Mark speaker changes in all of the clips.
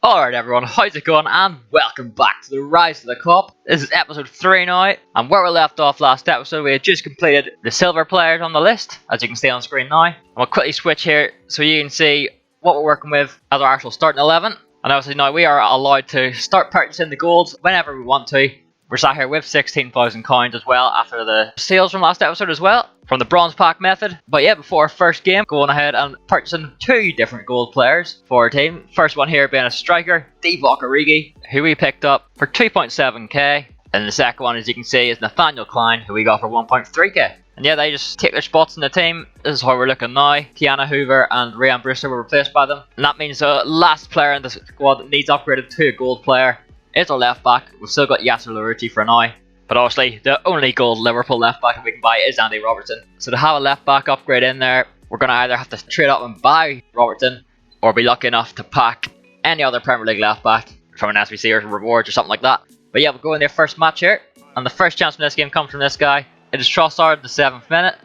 Speaker 1: Alright everyone, how's it going and welcome back to the Rise of the Cup. This is episode 3 now, and where we left off last episode we had just completed the silver players on the list, as you can see on screen now. And we'll quickly switch here so you can see what we're working with as our actual starting 11. And obviously now we are allowed to start purchasing the golds whenever we want to. We're sat here with 16,000 coins as well after the sales from last episode as well, from the bronze pack method. But yeah, before our first game, going ahead and purchasing 2 different gold players for our team. First one here being a striker, Origi, who we picked up for 2.7k. And the second one, as you can see, is Nathaniel Klein, who we got for 1.3k. And yeah, they just take their spots in the team. This is how we're looking now. Kiana Hoover and Ryan Brewster were replaced by them. And that means the last player in the squad that needs upgraded to a gold player is our left back. We've still got Yasser Larouci for now. But obviously, the only gold Liverpool left back that we can buy is Andy Robertson. So to have a left back upgrade in there, we're going to either have to trade up and buy Robertson, or be lucky enough to pack any other Premier League left back from an SBC or rewards or something like that. But yeah, we'll go in their first match here. And the first chance from this game comes from this guy. It is Trossard, the 7th minute.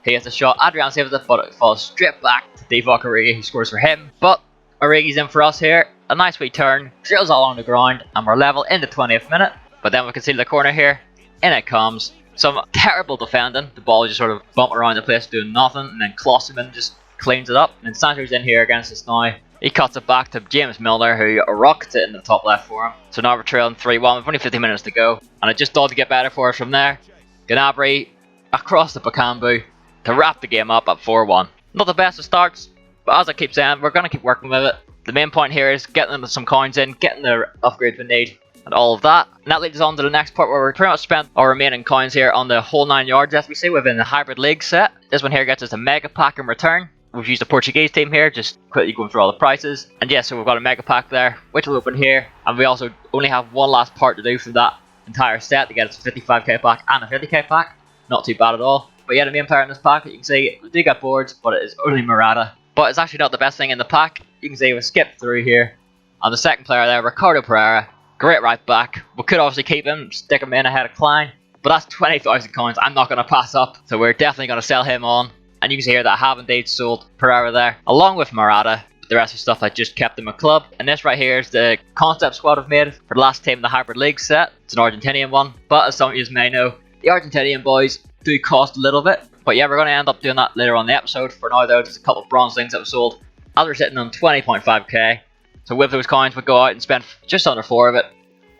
Speaker 1: He hits a shot, Adrian saves it, but it falls straight back to Origi, who scores for him. But Origi's in for us here. A nice wee turn, drills all on the ground, and we're level in the 20th minute. But then we can see the corner here. In it comes. Some terrible defending. The ball just sort of bumping around the place doing nothing, and then Klosterman just cleans it up. And then Sancho's in here against us now. He cuts it back to James Muller, who rockets it in the top left for him. So now we're trailing 3-1 with only 50 minutes to go. And it just does get better for us from there. Gnabry across the Bakambu to wrap the game up at 4-1. Not the best of starts, but as I keep saying, we're going to keep working with it. The main point here is getting some coins in, getting the upgrades we need, and all of that. And that leads us on to the next part where we're pretty much spent our remaining coins here on the whole 9 yards, as we see, within the hybrid league set. This one here gets us a mega pack in return. We've used the Portuguese team here, just quickly going through all the prices. And yeah, so we've got a mega pack there, which will open here. And we also only have one last part to do for that entire set to get us a 55k pack and a 50k pack. Not too bad at all. But yeah, the main player in this pack, you can see, we do get boards, but it is only Morata. But it's actually not the best thing in the pack. You can see we skipped through here. And the second player there, Ricardo Pereira. Great right back. We could obviously keep him, stick him in ahead of Klein. But that's 20,000 coins I'm not going to pass up. So we're definitely going to sell him on. And you can see here that I have indeed sold Pereira there, along with Morata. The rest of the stuff I just kept in my club. And this right here is the concept squad I've made for the last team in the hybrid league set. It's an Argentinian one. But as some of you may know, the Argentinian boys do cost a little bit. But yeah, we're going to end up doing that later on in the episode. For now though, there's a couple of bronze things that were sold. As we're sitting on 20.5k. So with those coins, we'll go out and spend just under 4 of it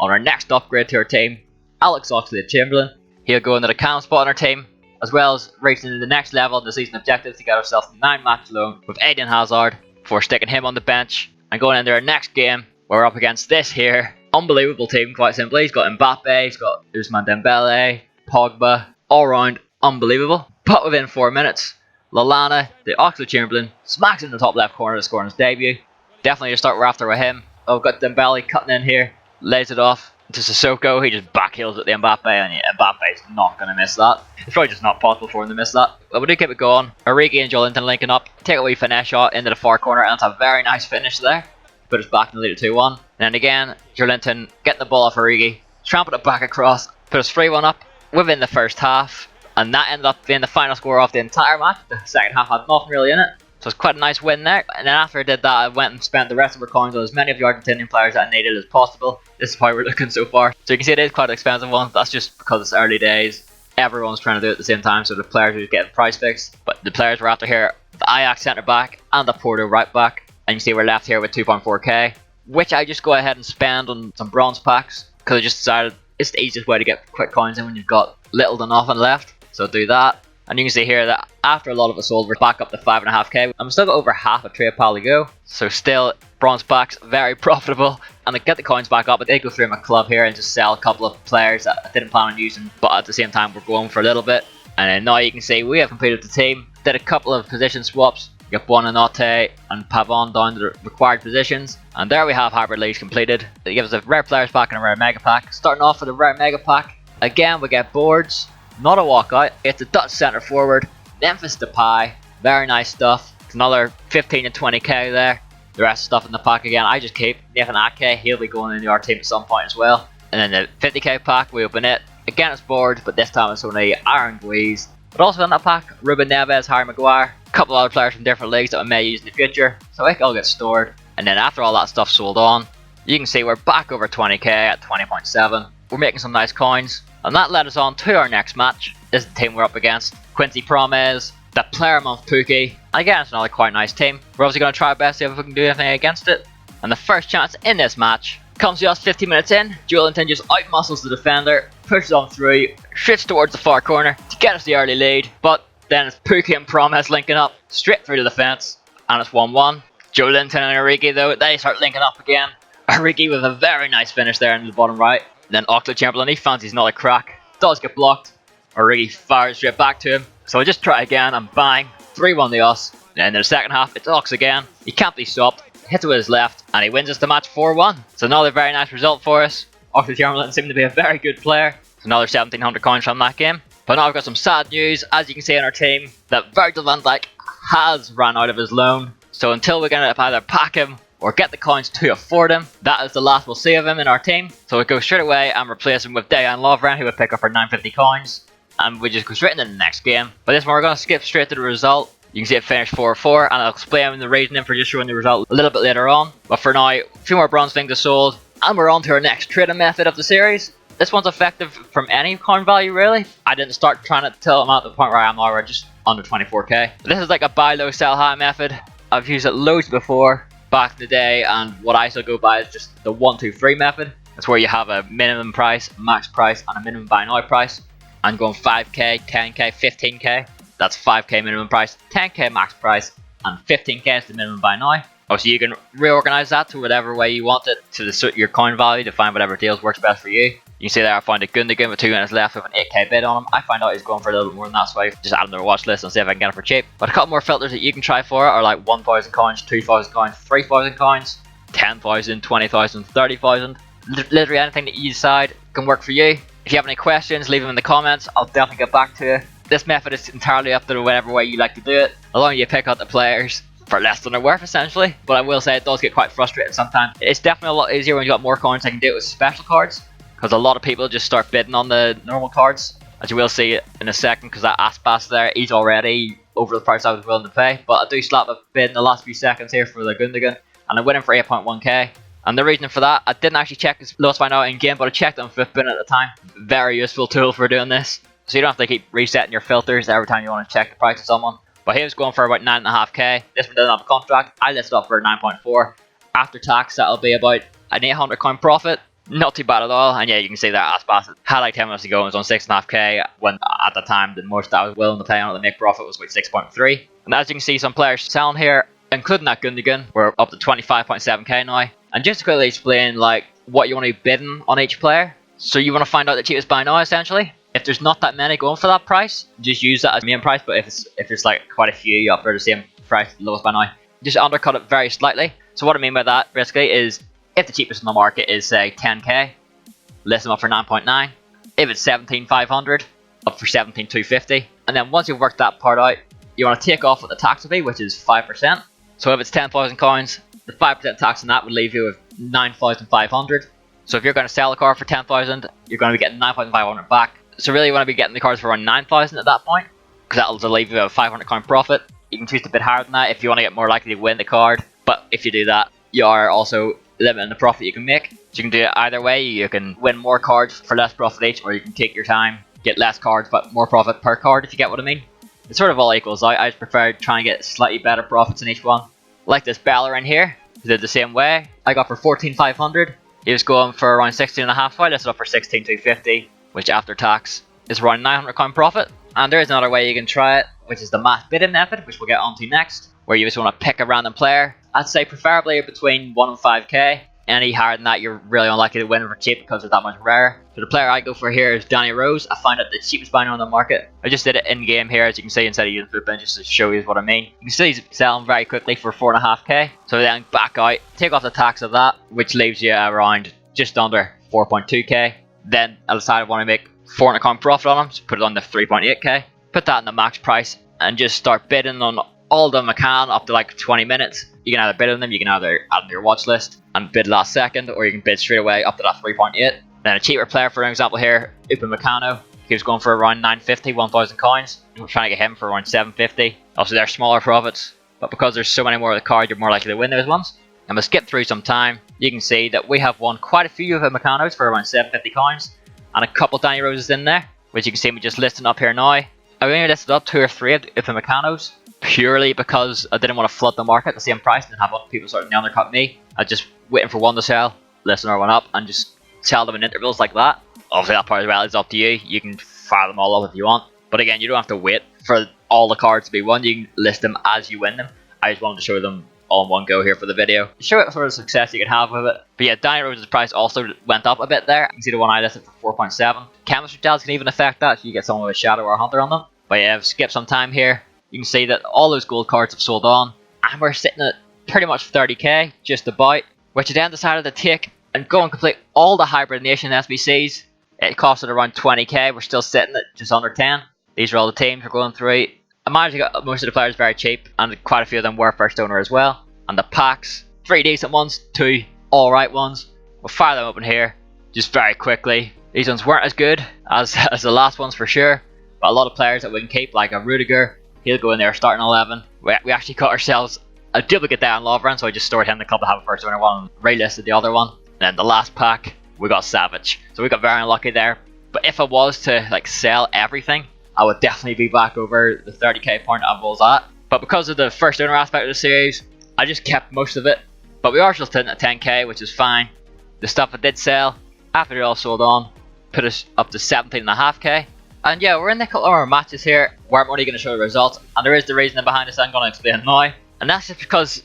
Speaker 1: on our next upgrade to our team, Alex Oxlade-Chamberlain. He'll go into the cam spot on our team, as well as reaching to the next level in the season objectives to get ourselves a 9-match loan with Eden Hazard, before sticking him on the bench and going into our next game where we're up against this here unbelievable team, quite simply. He's got Mbappe, he's got Ousmane Dembele, Pogba, all round unbelievable. But within 4 minutes, Lallana, the Oxlade-Chamberlain, smacks in the top left corner to score on his debut. Definitely a start we're after with him. Oh, we've got Dembele cutting in here, lays it off to Sissoko. He just backheels at the Mbappe, and yeah, Mbappe's not going to miss that. It's probably just not possible for him to miss that. But we do keep it going. Origi and Joelinton linking up, take a wee finesse shot into the far corner, and it's a very nice finish there. Put us back in the lead at 2-1. And then again, Joelinton getting the ball off Origi, trampled it back across, put us 3-1 up within the first half. And that ended up being the final score of the entire match. The second half had nothing really in it. So it's quite a nice win there. And then after I did that, I went and spent the rest of our coins on as many of the Argentinian players that I needed as possible. This is how we're looking so far. So you can see it is quite an expensive one. That's just because it's early days. Everyone's trying to do it at the same time, so the players are getting price fixed. But the players we're after here, the Ajax centre back and the Porto right back. And you can see we're left here with 2.4k, which I just go ahead and spend on some bronze packs, because I just decided it's the easiest way to get quick coins in when you've got little to nothing left. So do that. And you can see here that after a lot of it sold, we're back up to 5.5k. I'm still got over half a trade pile to go. So still, bronze packs, very profitable. And to get the coins back up, I did go through my club here and just sell a couple of players that I didn't plan on using. But at the same time, we're going for a little bit. And then now you can see we have completed the team. Did a couple of position swaps. Got Buonanotte and Pavon down to the required positions. And there we have hybrid leagues completed. It gives us a rare players pack and a rare mega pack. Starting off with a rare mega pack. Again, we get boards. Not a walkout. It's a Dutch centre forward, Memphis Depay. Very nice stuff. It's another 15 to 20k there. The rest of the stuff in the pack again, I just keep. Nathan Ake, he'll be going into our team at some point as well. And then the 50k pack, we open it. Again, it's boards, but this time it's only Aaron Guiz. But also in that pack, Ruben Neves, Harry Maguire, a couple of other players from different leagues that we may use in the future. So it all gets stored. And then after all that stuff sold on, you can see we're back over 20k at 20.7. We're making some nice coins, and that led us on to our next match. This is the team we're up against. Quincy Promes, the Player Month Pookie, and again it's another quite nice team. We're obviously going to try our best to see if we can do anything against it. And the first chance in this match comes to us 15 minutes in. Joelinton just outmuscles the defender, pushes on through, shoots towards the far corner to get us the early lead, but then it's Pookie and Promes linking up straight through to the fence, and it's 1-1. Joelinton and Origi though, they start linking up again. Origi with a very nice finish there in the bottom right. Then Oxlade Chamberlain, he fancies another crack, does get blocked. Origi fires straight back to him, so we just try again and bang, 3-1 to us. Then in the second half, it's Ox again. He can't be stopped, hits it with his left, and he wins us the match 4-1. It's another very nice result for us. Oxlade Chamberlain seemed to be a very good player. It's another 1700 coins from that game. But now I've got some sad news, as you can see in our team, that Virgil van Dijk has ran out of his loan. So until we're going to either pack him or get the coins to afford him, that is the last we'll see of him in our team. So we go straight away and replace him with Dejan Lovren, who would pick up our 950 coins. And we just go straight into the next game. But this one we're going to skip straight to the result. You can see it finished 4-4, and I'll explain the reasoning for just showing the result a little bit later on. But for now, a few more bronze things are sold, and we're on to our next trading method of the series. This one's effective from any coin value really. I didn't start trying it till I'm at the point where I am now, where I'm just under 24k. This is like a buy low sell high method. I've used it loads before back in the day, and what I still go by is just the 1-2-3 method. That's where you have a minimum price, max price, and a minimum buy now price. I'm going 5k, 10k, 15k. That's 5k minimum price, 10k max price, and 15k is the minimum buy now. Obviously you can reorganize that to whatever way you want it to suit your coin value to find whatever deals works best for you. You can see there I found a Gundogan with 2 minutes left with an 8k bid on him. I find out he's going for a little bit more than that, so I just add him to the watch list and see if I can get him for cheap. But a couple more filters that you can try for are like 1,000 coins, 2,000 coins, 3,000 coins, 10,000, 20,000, 30,000. Literally anything that you decide can work for you. If you have any questions, leave them in the comments. I'll definitely get back to you. This method is entirely up to whatever way you like to do it, as long as you pick out the players for less than they're worth essentially. But I will say it does get quite frustrating sometimes. It's definitely a lot easier when you got more coins. I can do it with special cards, because a lot of people just start bidding on the normal cards, as you will see in a second, because that Aspas there, he's already over the price I was willing to pay. But I do slap a bid in the last few seconds here for the Gundogan, and I win him for 8.1k. And the reason for that, I didn't actually check his lowest buy now in game, but I checked on FitBin at the time. Very useful tool for doing this, so you don't have to keep resetting your filters every time you want to check the price of someone. But he was going for about 9.5k. This one doesn't have a contract. I listed up for 9.4. After tax, that'll be about an 800 coin profit. Not too bad at all. And yeah, you can see that Aspas had like 10 minutes ago and was on 6.5k, when at the time the most I was willing to pay on it to make profit was about 6.3. And as you can see, some players selling here, including that Gundogan, we're up to 25.7k now. And just to quickly explain like what you want to be bidding on each player. So you want to find out the cheapest buy now essentially. If there's not that many going for that price, just use that as main price. But if there's like quite a few up there the same price, lowest buy now, just undercut it very slightly. So what I mean by that basically is, if the cheapest in the market is say 10k, list them up for 9.9. If it's 17,500, up for 17,250. And then once you've worked that part out, you want to take off what the tax will be, which is 5%. So if it's 10,000 coins, the 5% tax on that would leave you with 9,500. So if you're going to sell a card for 10,000, you're going to be getting 9,500 back. So really you want to be getting the cards for around 9,000 at that point, because that'll leave you a 500 coin profit. You can choose to bid higher than that if you want to get more likely to win the card. But if you do that, you are also limiting the profit you can make. So you can do it either way. You can win more cards for less profit each, or you can take your time, get less cards but more profit per card, if you get what I mean. It sort of all equals out. I just prefer trying to get slightly better profits in each one. Like this Bellerin here, who did the same way. I got for 14,500. He was going for around 16.5, so I listed up for 16,250, which after tax is around 900 coin profit. And there is another way you can try it, which is the mass bidding method, which we'll get onto next, where you just want to pick a random player. I'd say preferably between 1 and 5k. Any higher than that, you're really unlikely to win for cheap because they're that much rarer. So the player I go for here is Danny Rose. I find it the cheapest buy now on the market. I just did it in game here, as you can see, instead of using FitBin, just to show you what I mean. You can see he's selling very quickly for 4.5k. So then back out, take off the tax of that, which leaves you around just under 4.2k. Then I decided I want to make 400 coin profit on him, so put it on the 3.8k. Put that in the max price and just start bidding on all of them I can up to like 20 minutes. You can either bid on them, you can either add them to your watch list and bid last second, or you can bid straight away up to that 3.8. Then a cheaper player, for example here, Upamecano, he was going for around 950, 1,000 coins. We're trying to get him for around 750. Also, they're smaller profits, but because there's so many more of the card, you're more likely to win those ones. and we'll skip through some time. You can see that we have won quite a few of the Mechanos for around 750 coins, and a couple Danny Roses in there, which you can see me just listing up here now. I only listed up 2 or 3 of the Mechanos, purely because I didn't want to flood the market at the same price and have other people sort of undercut me. I was just waiting for one to sell, list another one up, and just sell them in intervals like that. Obviously that part as well is up to you. You can fire them all up if you want, but again, you don't have to wait for all the cards to be won. You can list them as you win them. I just wanted to show them all in one go here for the video, show what sort of success you can have with it. But yeah, Danny Rose's price also went up a bit there. You can see the one I listed for 4.7. Chemistry gels can even affect that, so you get someone with a Shadow or a Hunter on them. But yeah, skip some time here. You can see that all those gold cards have sold on, and we're sitting at pretty much 30k, just about, which I then decided to take and go and complete all the hibernation SBCs. It costed around 20k, we're still sitting at just under 10. These are all the teams we're going through. I managed to get most of the players very cheap, and quite a few of them were first owner as well. And the packs, 3 decent ones, 2 alright ones. We'll fire them open here, just very quickly. These ones weren't as good as the last ones for sure, but a lot of players that we can keep, like a Rudiger, he'll go in there starting 11. We actually got ourselves a duplicate there on Lovren, so I just stored him in the club to have a first owner one and relisted the other one. And then the last pack, we got Savage. So we got very unlucky there. But if I was to like sell everything, I would definitely be back over the 30k point I was at. But because of the first owner aspect of the series, I just kept most of it. But we are still sitting at 10k, which is fine. The stuff I did sell, after it all sold on, put us up to 17.5k. And yeah, we're in the couple of our matches here where I'm only going to show the results. And there is the reason behind this I'm going to explain now. And that's just because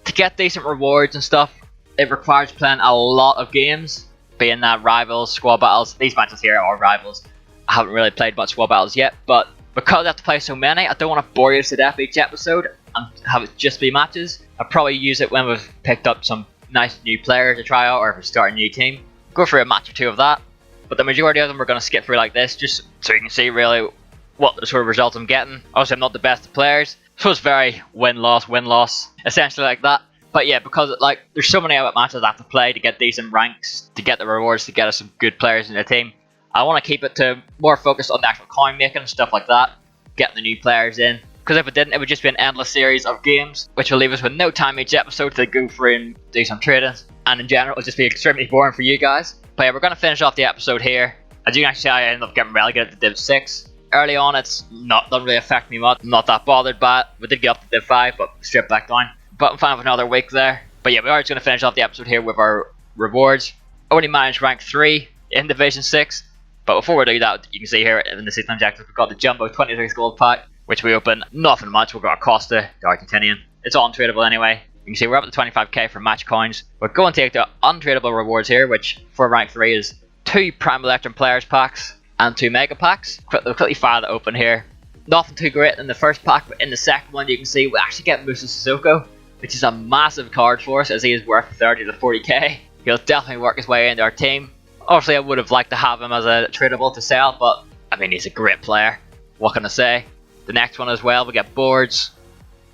Speaker 1: to get decent rewards and stuff, it requires playing a lot of games. Being that rivals, squad battles, these matches here are rivals. I haven't really played much squad battles yet, but because I have to play so many, I don't want to bore you to death each episode and have it just be matches. I'll probably use it when we've picked up some nice new players to try out, or if we start a new team. Go for a match or 2 of that. But the majority of them we're going to skip through like this, just so you can see really what the sort of results I'm getting. Obviously I'm not the best of players, so it's very win-loss, essentially like that. But yeah, because like there's so many other matches I have to play to get decent ranks, to get the rewards, to get us some good players in the team. I want to keep it to more focused on the actual coin making and stuff like that, getting the new players in. Because if it didn't, it would just be an endless series of games, which will leave us with no time each episode to go through and do some trading. And in general, it'll just be extremely boring for you guys. But yeah, we're going to finish off the episode here. As you can actually see, I ended up getting relegated to Div 6. Early on, doesn't really affect me much. I'm not that bothered by it. We did get up to Div 5, but stripped back down. But I'm fine with another week there. But yeah, we are just going to finish off the episode here with our rewards. Only managed rank 3 in Division 6. But before we do that, you can see here in the 6 objectives, we've got the Jumbo 26 gold pack, which we open nothing much. We've got Costa, the Argentinian. It's all untradeable anyway. You can see we're up to 25k for match coins. We're going to take the untradeable rewards here, which for rank 3 is 2 Prime Electrum Players packs and 2 Mega packs. We'll quickly fire that open here. Nothing too great in the first pack, but in the second one you can see we actually get Musa Sissoko, which is a massive card for us as he is worth 30 to 40k. He'll definitely work his way into our team. Obviously I would have liked to have him as a tradable to sell, but I mean he's a great player. What can I say? The next one as well, we get boards.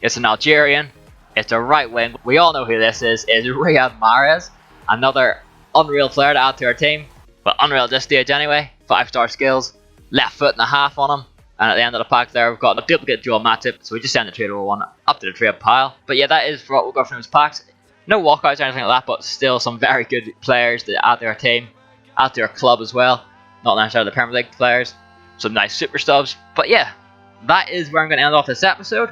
Speaker 1: It's an Algerian. It's a right wing. We all know who this is Riyad Mahrez. Another unreal player to add to our team. But unreal at this stage anyway. 5-star skills. Left foot and a half on him. And at the end of the pack there, we've got a duplicate dual matchup. So we just send the tradable one up to the trade pile. But yeah, that is for what we got from his packs. No walkouts or anything like that, but still some very good players to add to our team. Add to our club as well. Not necessarily the Premier League players. Some nice super subs. But yeah, that is where I'm going to end off this episode.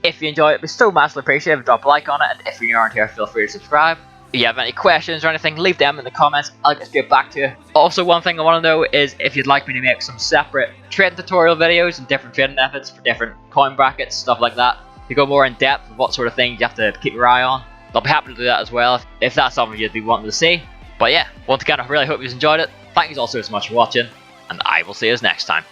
Speaker 1: If you enjoyed it, it'd be so massively appreciated if you drop a like on it, and if you're aren't here, feel free to subscribe. If you have any questions or anything, leave them in the comments, I'll get straight back to you. Also, one thing I want to know is if you'd like me to make some separate trading tutorial videos and different trading methods for different coin brackets, stuff like that, to go more in depth with what sort of things you have to keep your eye on. I'll be happy to do that as well, if that's something you'd be wanting to see. But yeah, once again, I really hope you enjoyed it. Thank you all so much for watching, and I will see you next time.